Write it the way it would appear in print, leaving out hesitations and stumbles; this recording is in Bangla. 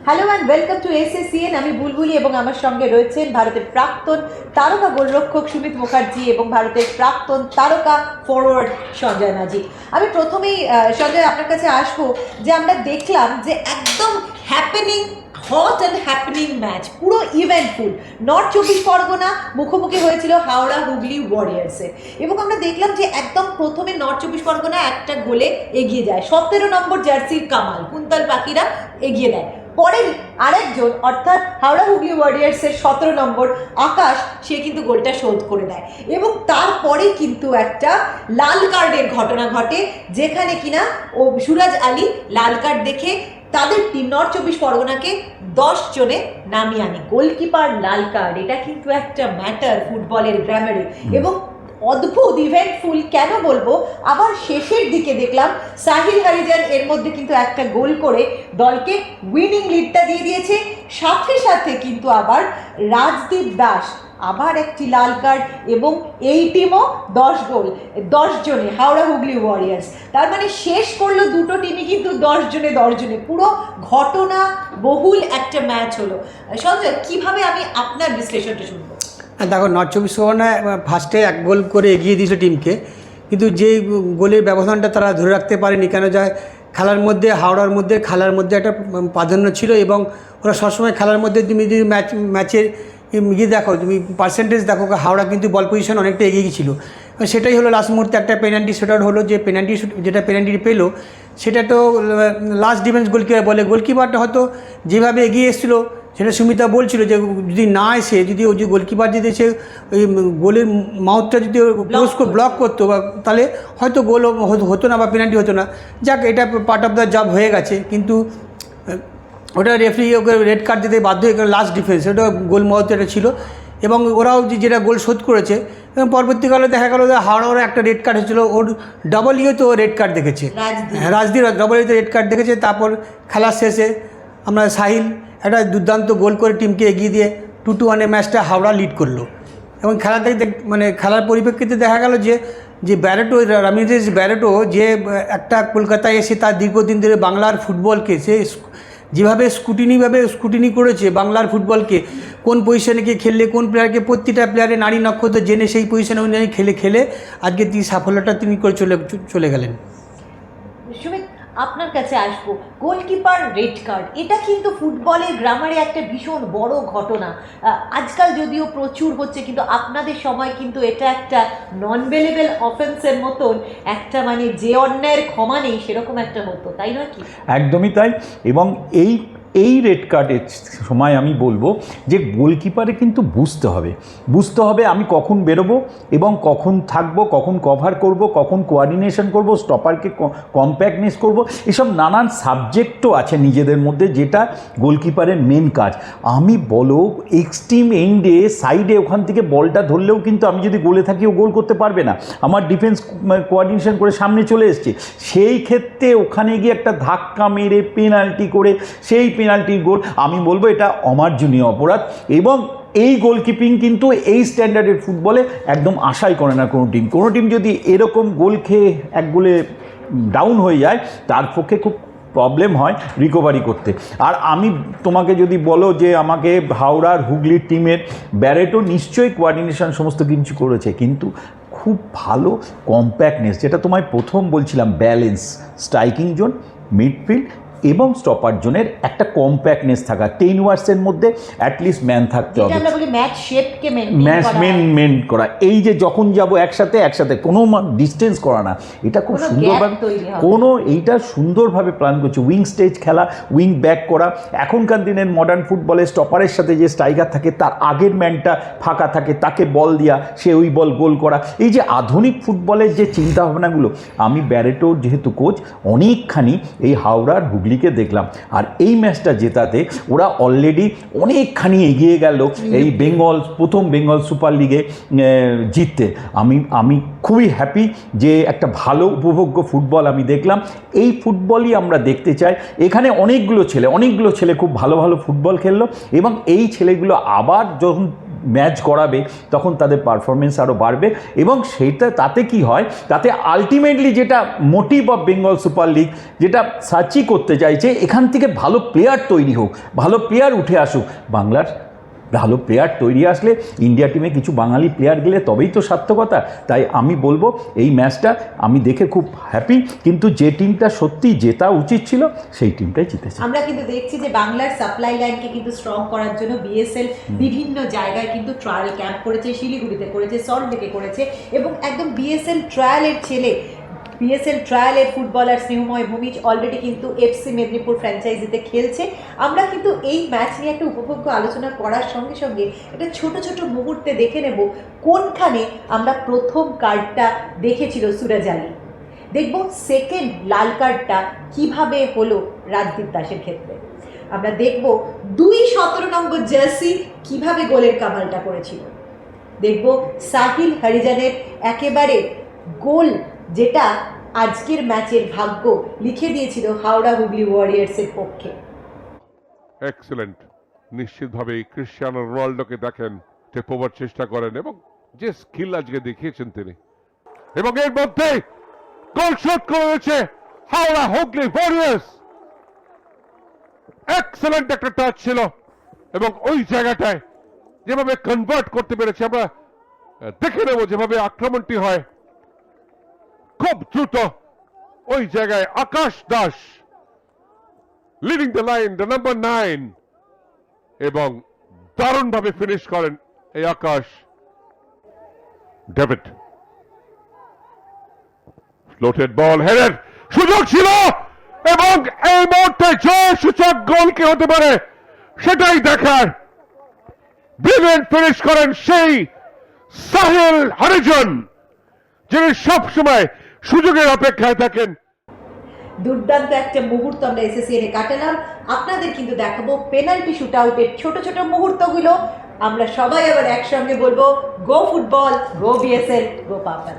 Hello and welcome to SSCN. আমি বুলবুলি এবং আমার সঙ্গে রয়েছেন ভারতের প্রাক্তন তারকা গোলরক্ষক সুমিত মুখার্জি এবং ভারতের প্রাক্তন তারকা ফরওয়ার্ড সঞ্জয় মাঝি। আমি প্রথমেই সঞ্জয় আপনার কাছে আসবো যে আমরা দেখলাম যে একদম happening hot and happening match, পুরো ইভেন্টফুল। নর্থ চব্বিশ পরগনা মুখোমুখি হয়েছিল হাওড়া হুগলি ওয়ারিয়ার্সের এবং আমরা দেখলাম যে একদম প্রথমে নর্থ চব্বিশ পরগনা একটা গোলে এগিয়ে যায়। 17 নম্বর জার্সির কামাল কুন্তল পাখিরা এগিয়ে দেয়। পরে আরেকজন অর্থাৎ হাওড়া হুগলি ওয়ারিয়ার্সের 17 নম্বর আকাশ, সে কিন্তু গোলটা শোধ করে দেয় এবং তারপরে কিন্তু একটা লাল কার্ডের ঘটনা ঘটে, যেখানে কিনা ও সুরাজ আলী লাল কার্ড দেখে তাদের টিম নর্থ চব্বিশ পরগনাকে 10 জনে নামিয়ে আনে। গোলকিপার লাল কার্ড, এটা কিন্তু একটা ম্যাটার ফুটবলের গ্রামারে এবং অদ্ভুত ইভেন্টফুল। কেন বলবো, আবার শেষের দিকে দেখলাম সাহিল হরিজন এর মধ্যে কিন্তু একটা গোল করে দলকে উইনিং লিডটা দিয়ে দিয়েছে। সাথে সাথে কিন্তু আবার রাজদীপ দাস আবার একটি লাল কার্ড এবং এই টিমও 10 গোল, 10 জনে হাওড়া হুগলি ওয়ারিয়ার্স। তার মানে শেষ করলো দুটো টিমই কিন্তু 10 জনে, পুরো ঘটনা বহুল একটা ম্যাচ হলো। সঞ্জয়, কিভাবে আমি আপনার বিশ্লেষণটা শুনবো? দেখো, নর্থ চব্বিশ পরগনা ফার্স্টে 1 গোল করে এগিয়ে দিয়েছিল টিমকে, কিন্তু যে গোলের ব্যবধানটা তারা ধরে রাখতে পারেনি। কেন যায় খেলার মধ্যে হাওড়ার মধ্যে খেলার মধ্যে একটা প্রাধান্য ছিল এবং ওরা সবসময় খেলার মধ্যে তুমি যদি ম্যাচের ইয়ে দেখো, তুমি পার্সেন্টেজ দেখো, হাওড়া কিন্তু বল পজিশন অনেকটা এগিয়ে গিয়েছিলো। সেটাই হলো লাস্ট মুহূর্তে একটা পেনাল্টি শুট আউট হলো, যে যেটা পেনাল্টি পেলো সেটা তো লাস্ট ডিফেন্স গোলকিপার বলে। গোলকিপারটা হয়তো যেভাবে এগিয়ে এসেছিলো সেটা সুমিতা বলছিল যে যদি না এসে, যদি ওই যে গোলকিপার যদি এসে ওই গোলের মাউথটা যদি ব্লক করতো বা তাহলে হয়তো গোল হতো না বা পেনাল্টি হতো না। যাক, এটা পার্ট অফ দ্য জব হয়ে গেছে, কিন্তু ওটা রেফারি ওকে রেড কার্ড দিতে বাধ্য হয়ে গেল। লাস্ট ডিফেন্স ওটা গোল মাউথ এটা ছিল এবং ওরাও যেটা গোল শোধ করেছে এবং পরবর্তীকালে দেখা গেল যে হাওড়ার একটা রেড কার্ড হয়েছিল, ওর ডবল ইয়েতে ও রেড কার্ড দেখেছে, রাজদীপ ডবল ইয়েতে রেড কার্ড দেখেছে। তারপর খেলার শেষে আমরা সাহিল একটা দুর্দান্ত গোল করে টিমকে এগিয়ে দিয়ে 2-1 ম্যাচটা হাওড়া লিড করলো। এবং খেলা দেখতে মানে খেলার পরিপ্রেক্ষিতে দেখা গেল যে ব্যারেটো, রামিরেজ ব্যারেটো, যে একটা কলকাতায় এসে তার দীর্ঘদিন ধরে বাংলার ফুটবলকে সে যেভাবে স্কুটিনি করেছে, বাংলার ফুটবলকে কোন পজিশনে গিয়ে খেললে কোন প্লেয়ারকে, প্রতিটা প্লেয়ারে নারী নক্ষত্র জেনে সেই পজিশনে অনুযায়ী খেলে আজকে তিনি সাফল্যটা তিনি করে চলে গেলেন। সুমিত, আপনার কাছে আসবো। গোলকিপার রেড কার্ড, এটা কিন্তু ফুটবলের গ্রামারে একটা ভীষণ বড় ঘটনা। আজকাল যদিও প্রচুর হচ্ছে, কিন্তু আপনাদের সময় কিন্তু এটা একটা নন বেলেবল অফেন্সের মতন, একটা মানে যে অন্যায়ের ক্ষমা নেই সেরকম একটা হতো, তাই নয় কি? একদমই তাই। এবং এই রেড কার্ডের সময় আমি বলবো যে গোলকিপারে কিন্তু বুঝতে হবে আমি কখন বেরোবো এবং কখন থাকবো, কখন কভার করব, কখন কোয়ার্ডিনেশন করব, স্টপারকে কম্প্যাক্টনেস করব, এসব নানান সাবজেক্টও আছে নিজেদের মধ্যে, যেটা গোলকিপারের মেন কাজ। আমি বলো এক্সট্রিম এন্ডে সাইডে ওখান থেকে বলটা ধরলেও কিন্তু আমি যদি গোলে থাকি ও গোল করতে পারবে না। আমার ডিফেন্স কোয়ার্ডিনেশন করে সামনে চলে এসছে, সেই ক্ষেত্রে ওখানে গিয়ে একটা ধাক্কা মেরে পেনাল্টি করে সেই পেনাল্টির গোল, আমি বলবো এটা অমার্জনীয় অপরাধ। এবং এই গোলকিপিং কিন্তু এই স্ট্যান্ডার্ডের ফুটবলে একদম আশাই করে না কোনো টিম যদি এরকম গোল খেয়ে 1 গোলে ডাউন হয়ে যায়, তার পক্ষে খুব প্রবলেম হয় রিকভারি করতে। আর আমি তোমাকে যদি বলো যে আমাকে হাওড়ার হুগলির টিমের ব্যারেটো নিশ্চয়ই কোয়ার্ডিনেশন সমস্ত কিছু করেছে, কিন্তু খুব ভালো কম্প্যাক্টনেস, যেটা তোমায় প্রথম বলছিলাম, ব্যালেন্স, স্ট্রাইকিং জোন, মিডফিল্ড এবং স্টপার জোনের একটা কম্প্যাক্টনেস থাকা, 10 ওয়ার্সের মধ্যে অ্যাটলিস্ট ম্যান থাকতে হবে, মেন করা। এই যে যখন যাব একসাথে কোনো ডিস্টেন্স করা না, এটা খুব সুন্দরভাবে এইটা সুন্দরভাবে প্ল্যান করছে। উইং স্টেজ খেলা, উইং ব্যাক করা। এখনকার দিনের মডার্ন ফুটবলে স্টপারের সাথে যে স্ট্রাইকার থাকে তার আগের ম্যানটা ফাঁকা থাকে, তাকে বল দেওয়া, সে ওই বল গোল করা। এই যে আধুনিক ফুটবলের যে চিন্তাভাবনাগুলো, আমি ব্যারেটোর যেহেতু কোচ, অনেকখানি এই হাওড়ার হুগলিকে দেখলাম। আর এই ম্যাচটা জেতাতে ওরা অলরেডি অনেকখানি এগিয়ে গেল এই প্রথম বেঙ্গল সুপার লিগে জিততে। আমি খুবই হ্যাপি যে একটা ভালো উপভোগ্য ফুটবল আমি দেখলাম। এই ফুটবলই আমরা দেখতে চাই। এখানে অনেকগুলো ছেলে খুব ভালো ফুটবল খেললো এবং এই ছেলেগুলো আবার যখন ম্যাচ করাবে তখন তাদের পারফরমেন্স আরও বাড়বে, এবং সেইটা তাতে কি হয়, তাতে আলটিমেটলি যেটা motive of Bengal super league, যেটা সার্চই করতে চাইছে, এখান থেকে ভালো প্লেয়ার তৈরি হোক, ভালো প্লেয়ার উঠে আসুক। বাংলার ভালো প্লেয়ার তৈরি আসলে ইন্ডিয়া টিমে কিছু বাঙালি প্লেয়ার গেলে তবেই তো সার্থকতা। তাই আমি বলবো এই ম্যাচটা আমি দেখে খুব হ্যাপি, কিন্তু যে টিমটা সত্যি জেতা উচিত ছিল সেই টিমটাই জিতেছে। আমরা কিন্তু দেখছি যে বাংলার সাপ্লাই লাইনকে কিন্তু স্ট্রং করার জন্য বিএসএল বিভিন্ন জায়গায় কিন্তু ট্রায়াল ক্যাম্প করেছে, শিলিগুড়িতে করেছে, সল্টলেকে করেছে, এবং একদম বিএসএল ট্রায়ালের ছেলে, বিএসএল ট্রায়ালের ফুটবলার স্নেহময় ভূমিজ অলরেডি কিন্তু এফসি মেদিনীপুর ফ্র্যাঞ্চাইজিতে খেলছে। আমরা কিন্তু এই ম্যাচ নিয়ে একটা উপভোগ্য আলোচনা করার সঙ্গে সঙ্গে একটা ছোট ছোট মুহূর্তে দেখে নেব কোনখানে আমরা প্রথম কার্ডটা দেখেছিল সুরজ আলী, দেখব সেকেন্ড লাল কার্ডটা কিভাবে হলো রাজদীপ দাসের ক্ষেত্রে, আমরা দেখব 2-17 নম্বর জার্সি কিভাবে গোলের কামালটা করেছিল, দেখব সাহিল হরিজনের একেবারে গোল যেটা আজকের ম্যাচের ভাগ্য লিখে দিয়েছিল হাওড়া হুগলি ওয়ারিয়ার্সের পক্ষে। এক্সেলেন্ট, নিশ্চিতভাবে ক্রিশ্চিয়ানো রোনাল্ডোকে দেখেন টেপ ওভার চেষ্টা করেন এবং যে স্কিল আজকে দেখিয়েছেন তিনি, এবং এর মধ্যে গোল শট করেছে হাওড়া হুগলি ওয়ারিয়ার্স। এক্সেলেন্ট একটা টাচ ছিল, এবং ওই জায়গাটায় যেভাবে কনভার্ট করতে পেরেছে, আমরা দেখে নেব যেভাবে আক্রমণটি হয় খুব দ্রুত। ওই জায়গায় Akash Das leading the line, the number 9, এবং দারুণভাবে ফিনিশ করেন এই আকাশ। ডেভিড ফ্লোটেড বল, হেডের সুযোগ ছিল, এবং এই মুহূর্তে জয় সূচক গোল কি হতে পারে সেটাই দেখার। ব্রিলিয়েন্ট ফিনিশ করেন সেই সাহিল হরিজন, যিনি সবসময় সুযোগের অপেক্ষায় থাকেন। দুর্দান্ত একটা মুহূর্ত আমরা এসএসসিএনে কাটালাম, আপনাদের কিন্তু দেখাবো পেনাল্টি শুট আউটের ছোট ছোট মুহূর্তগুলো। আমরা সবাই আবার একসঙ্গে বলবো গো ফুটবল, গো বিএসএল, গো পাপন।